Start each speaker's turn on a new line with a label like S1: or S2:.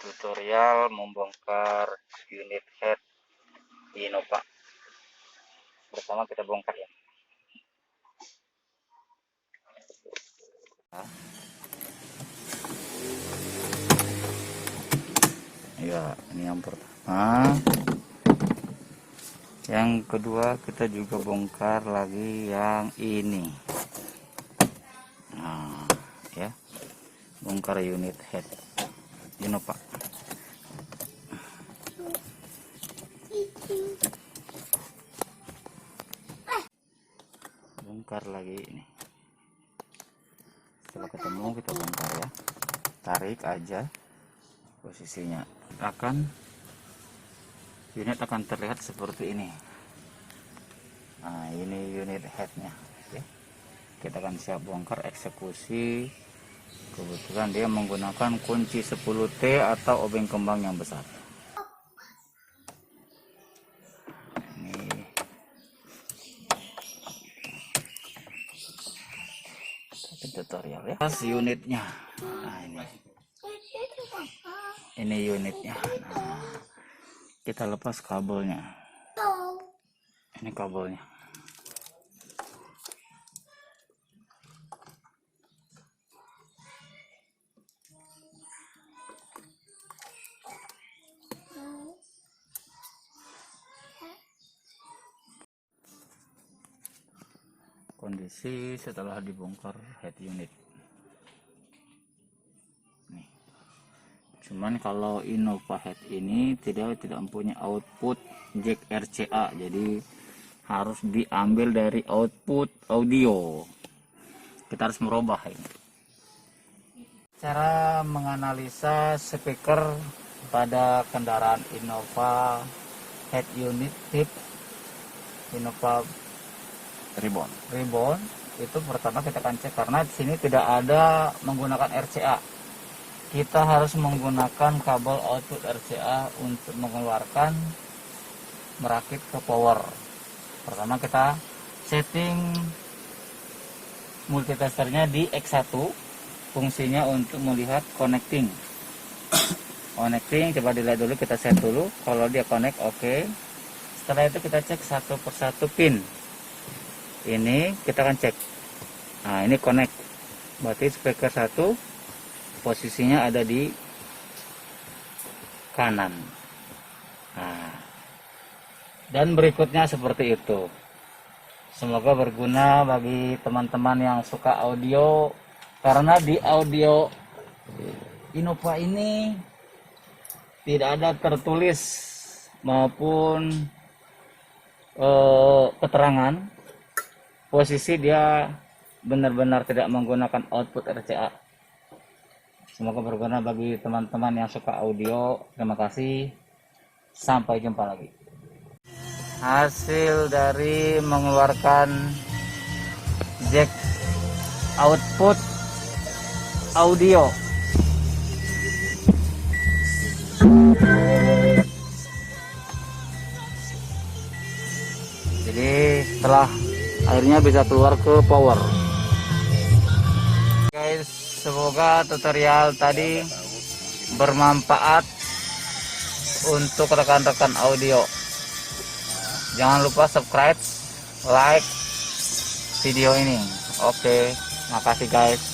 S1: tutorial membongkar unit head Innova. Bersama kita bongkar ya. Ya, ini yang pertama. Yang kedua kita juga bongkar lagi yang ini. Nah, ya. Bongkar unit head Innova. Bongkar lagi ini. Setelah ketemu kita bongkar ya. Tarik aja posisinya. Unit akan terlihat seperti ini. Nah, ini unit headnya. Oke. Kita akan siap bongkar eksekusi. Kebetulan dia menggunakan kunci 10T atau obeng kembang yang besar. Ini tutorial ya. Pas unitnya. Nah, ini unitnya. Nah, kita lepas kabelnya. Ini kabelnya. Kondisi setelah dibongkar head unit. Nih. Cuman kalau Innova head ini tidak mempunyai output jack RCA, jadi harus diambil dari output audio. Kita harus merubah ini. Cara menganalisa speaker pada kendaraan Innova head unit tip Innova Reborn itu pertama kita akan cek, karena di sini tidak ada menggunakan RCA. Kita harus menggunakan kabel output RCA untuk mengeluarkan merakit ke power. Pertama kita setting multitesternya di X1, fungsinya untuk melihat connecting. Connecting coba dilihat dulu, kita set dulu. Kalau dia connect oke. Setelah itu kita cek satu persatu pin. Ini kita akan cek. Nah, ini connect. Berarti speaker 1 posisinya ada di kanan. Nah, dan berikutnya seperti itu. Semoga berguna bagi teman-teman yang suka audio, karena di audio Innova ini tidak ada tertulis maupun keterangan. Posisi dia benar-benar tidak menggunakan output RCA. Semoga berguna bagi teman-teman yang suka audio. Terima kasih. Sampai jumpa lagi. Hasil dari mengeluarkan jack output audio. Jadi setelah akhirnya bisa keluar ke power. Guys, semoga tutorial tadi bermanfaat untuk rekan-rekan audio. Jangan lupa subscribe, like video ini. Oke, makasih guys.